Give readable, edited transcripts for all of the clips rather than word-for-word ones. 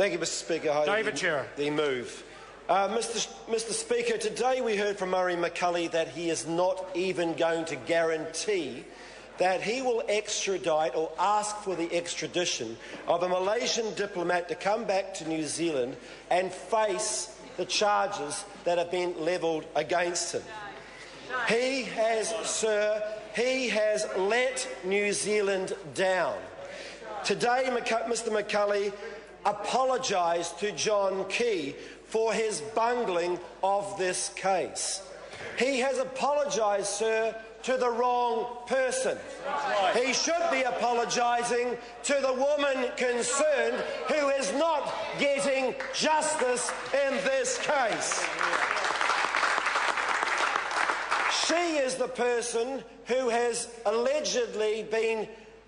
Thank you, Mr Speaker. David Chair. The move. Mr Speaker, today we heard from Murray McCully that he is not even going to guarantee that he will extradite or ask for the extradition of a Malaysian diplomat to come back to New Zealand and face the charges that have been levelled against him. He has let New Zealand down. Today, Mr McCully apologised to John Key for his bungling of this case. He has apologised, sir, to the wrong person. He should be apologising to the woman concerned who is not getting justice in this case. She is the person who has allegedly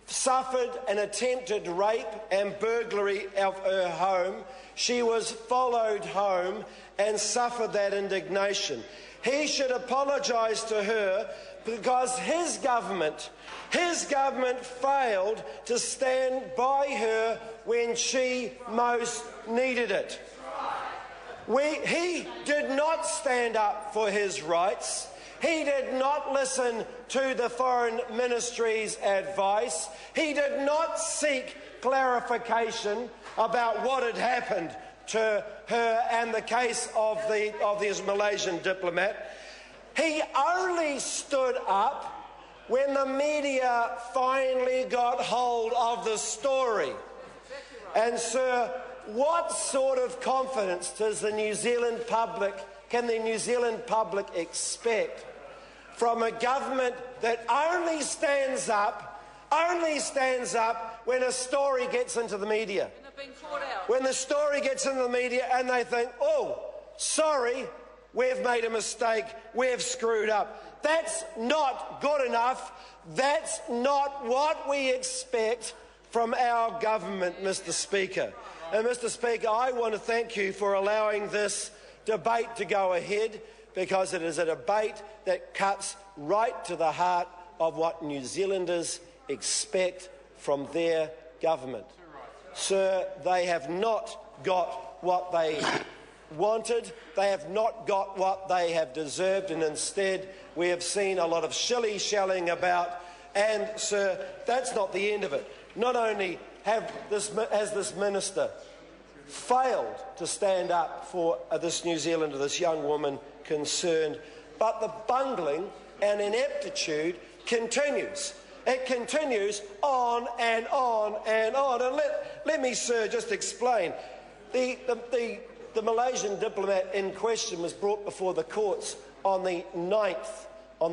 suffered an attempted rape and burglary of her home. She was followed home and suffered that indignation. He should apologise to her because his government failed to stand by her when she most needed it. He did not stand up for his rights. He did not listen to the Foreign Ministry's advice. He did not seek clarification about what had happened to her and the case of this Malaysian diplomat. He only stood up when the media finally got hold of the story. And, sir, what sort of confidence does can the New Zealand public expect from a government that only stands up when a story gets into the media? When the story gets into the media and they think, oh, sorry, we've made a mistake, we've screwed up. That's not good enough. That's not what we expect from our government, Mr Speaker. And Mr Speaker, I want to thank you for allowing this debate to go ahead, because it is a debate that cuts right to the heart of what New Zealanders expect from their government. Sir, they have not got what they wanted. They have not got what they have deserved, and instead we have seen a lot of shilly-shallying about. And, sir, that's not the end of it. Not only has this minister failed to stand up for this New Zealander, this young woman concerned, but the bungling and ineptitude continues. It continues on and on and on. And let me, sir, just explain. The Malaysian diplomat in question was brought before the courts on the 9th of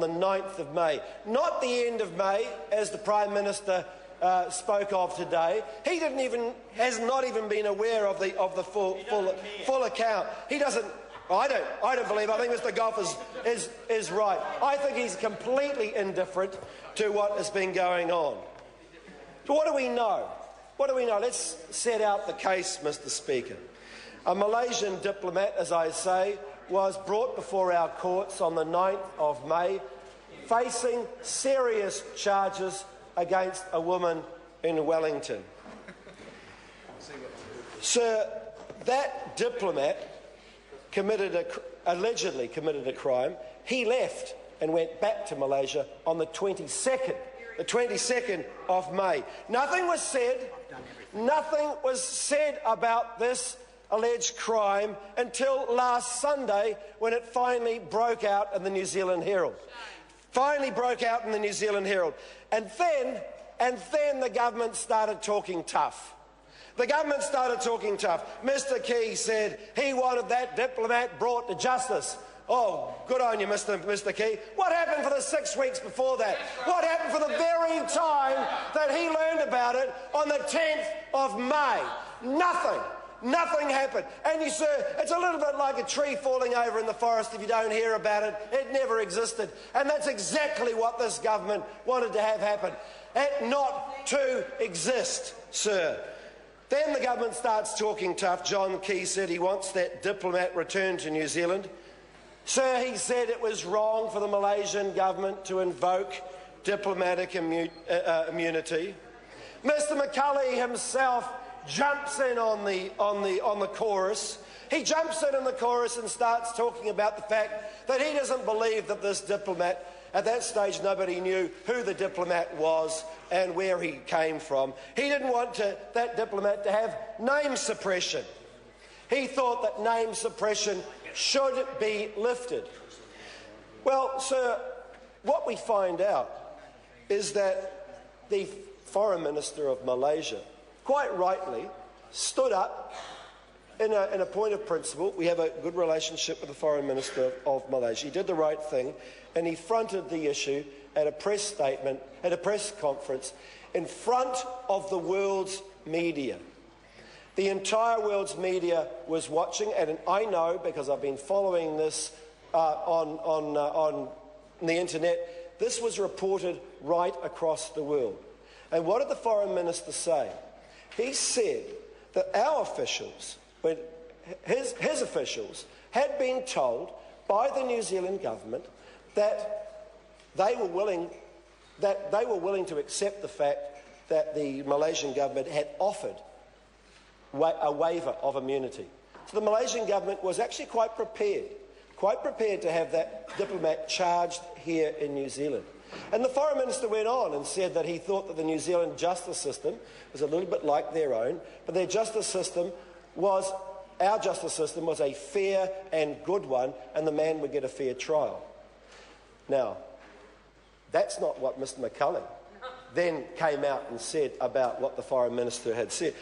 May. Not the end of May, as the Prime Minister spoke of today. He has not even been aware of the full account. He doesn't. I don't believe. I think Mr Goff is right. I think he's completely indifferent to what has been going on. So what do we know? What do we know? Let's set out the case, Mr Speaker. A Malaysian diplomat, as I say, was brought before our courts on the 9th of May, facing serious charges against a woman in Wellington. Sir, that diplomat allegedly committed a crime. He left and went back to Malaysia on the 22nd of May. Nothing was said about this alleged crime until last Sunday, when it finally broke out in the New Zealand Herald. And then the government started talking tough. Mr Key said he wanted that diplomat brought to justice. Oh, good on you, Mr Key. What happened for the 6 weeks before that? What happened for the very time that he learned about it on the 10th of May? Nothing happened. And you, sir, it's a little bit like a tree falling over in the forest. If you don't hear about it, it never existed. And that's exactly what this government wanted to have happen. It not to exist, sir. Then the government starts talking tough. John Key said he wants that diplomat returned to New Zealand. Sir, he said it was wrong for the Malaysian government to invoke diplomatic immunity. Mr McCully himself jumps in on the chorus. He jumps in the chorus and starts talking about the fact that he doesn't believe that this diplomat, at that stage nobody knew who the diplomat was and where he came from. He didn't want that diplomat to have name suppression. He thought that name suppression should be lifted. Well, sir, what we find out is that the Foreign Minister of Malaysia, quite rightly, stood up in a point of principle. We have a good relationship with the Foreign Minister of Malaysia. He did the right thing, and he fronted the issue at a press statement, at a press conference, in front of the world's media. The entire world's media was watching, and I know, because I've been following this on the internet, this was reported right across the world. And what did the Foreign Minister say? He said that our officials, his officials, had been told by the New Zealand government that they were willing to accept the fact that the Malaysian government had offered a waiver of immunity. So the Malaysian government was actually quite prepared to have that diplomat charged here in New Zealand. And the Foreign Minister went on and said that he thought that the New Zealand justice system was a little bit like their own, but our justice system was a fair and good one, and the man would get a fair trial. Now, that's not what Mr. McCulley then came out and said about what the Foreign Minister had said.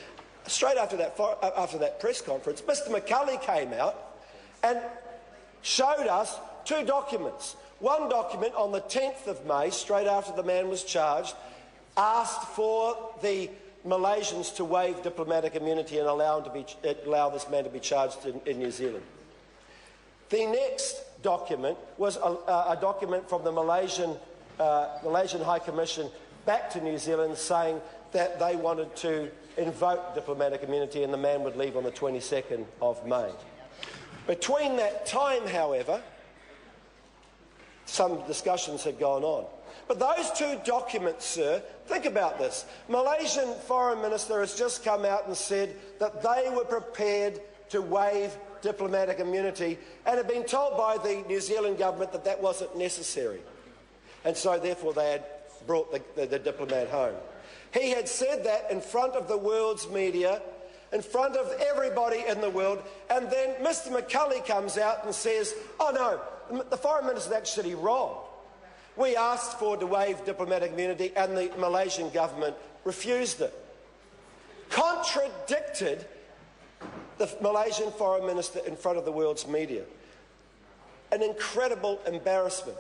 Straight after that press conference, Mr. McCulley came out and showed us two documents. One document on the 10th of May, straight after the man was charged, asked for the Malaysians to waive diplomatic immunity and allow this man to be charged in New Zealand. The next document was a document from the Malaysian High Commission back to New Zealand saying that they wanted to invoke diplomatic immunity and the man would leave on the 22nd of May. Between that time, however, some discussions had gone on. But those two documents, sir, think about this. Malaysian Foreign Minister has just come out and said that they were prepared to waive diplomatic immunity and had been told by the New Zealand government that that wasn't necessary. And so, therefore, they had brought the diplomat home. He had said that in front of the world's media, in front of everybody in the world, and then Mr. McCulley comes out and says, oh no, the Foreign Minister is actually wrong. We asked to waive diplomatic immunity and the Malaysian government refused it. Contradicted the Malaysian Foreign Minister in front of the world's media. An incredible embarrassment.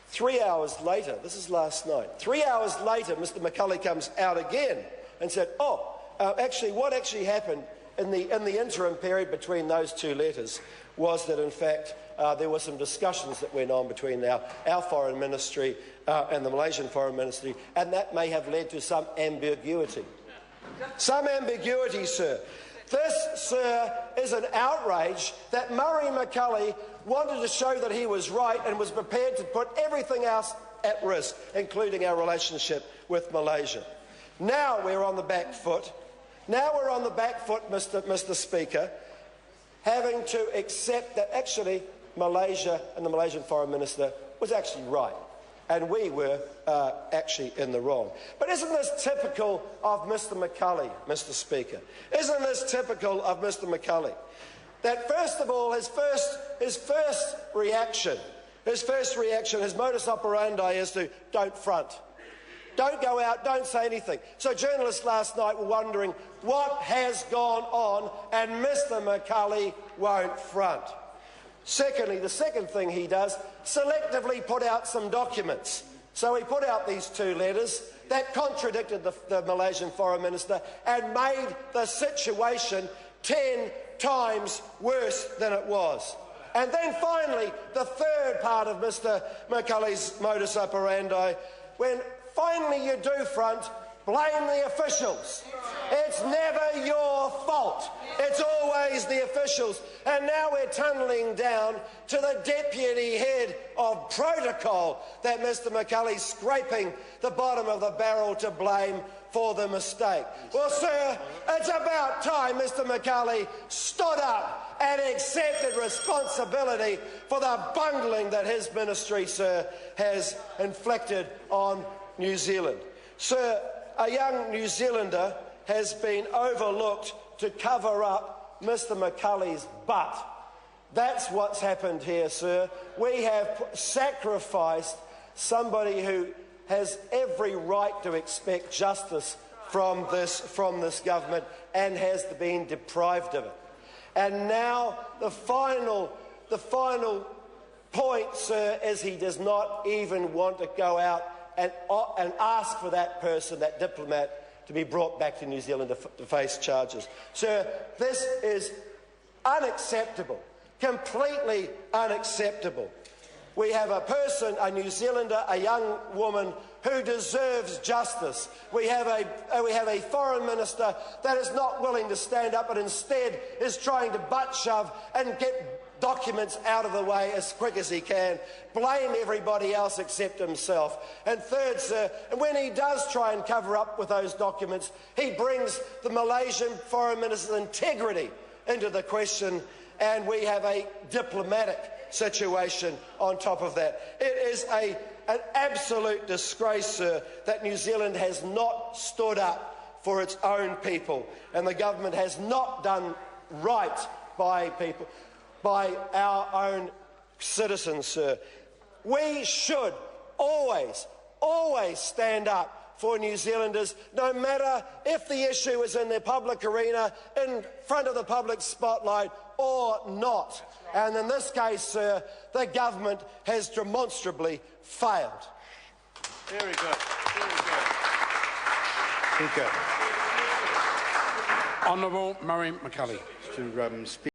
3 hours later, this is last night, 3 hours later, Mr. McCulley comes out again and said, what actually happened in the interim period between those two letters was that, in fact, there were some discussions that went on between our Foreign Ministry and the Malaysian Foreign Ministry, and that may have led to some ambiguity. Some ambiguity, sir. This, sir, is an outrage that Murray McCulley wanted to show that he was right and was prepared to put everything else at risk, including our relationship with Malaysia. Now we're on the back foot. Now we're on the back foot, Mr. Speaker, having to accept that actually Malaysia and the Malaysian Foreign Minister was actually right, and we were actually in the wrong. But isn't this typical of Mr. McCulley, Mr. Speaker? Isn't this typical of Mr. McCulley? That first of all, his first reaction, his modus operandi is to don't front. Don't go out, don't say anything. So journalists last night were wondering what has gone on, and Mr. McCulley won't front. Secondly, the second thing he does, selectively put out some documents. So he put out these two letters that contradicted the Malaysian Foreign Minister and made the situation 10 times worse than it was. And then finally, the third part of Mr. McCulley's modus operandi, when finally you do front, blame the officials. It's never your fault. It's always the officials. And now we're tunnelling down to the deputy head of protocol that Mr. McCulley's scraping the bottom of the barrel to blame for the mistake. Well, sir, it's about time Mr McCulley stood up and accepted responsibility for the bungling that his ministry, sir, has inflicted on New Zealand. Sir, a young New Zealander has been overlooked to cover up Mr McCulley's butt. That's what's happened here, sir. We have sacrificed somebody who has every right to expect justice from this government and has been deprived of it. And now the final point, sir, is he does not even want to go out and ask for that person, that diplomat, to be brought back to New Zealand to face charges. Sir, this is unacceptable, completely unacceptable. We have a person, a New Zealander, a young woman who deserves justice. We have a foreign minister that is not willing to stand up but instead is trying to butt shove and get documents out of the way as quick as he can, blame everybody else except himself. And third, sir, and when he does try and cover up with those documents, he brings the Malaysian Foreign Minister's integrity into the question, and we have a diplomatic situation on top of that. It is an absolute disgrace, sir, that New Zealand has not stood up for its own people, and the government has not done right by people, by our own citizens, sir. We should always stand up for New Zealanders, no matter if the issue is in the public arena, in front of the public spotlight or not. And in this case, sir, the government has demonstrably failed. Very good. Very good. Honourable Murray McCulley. To speak.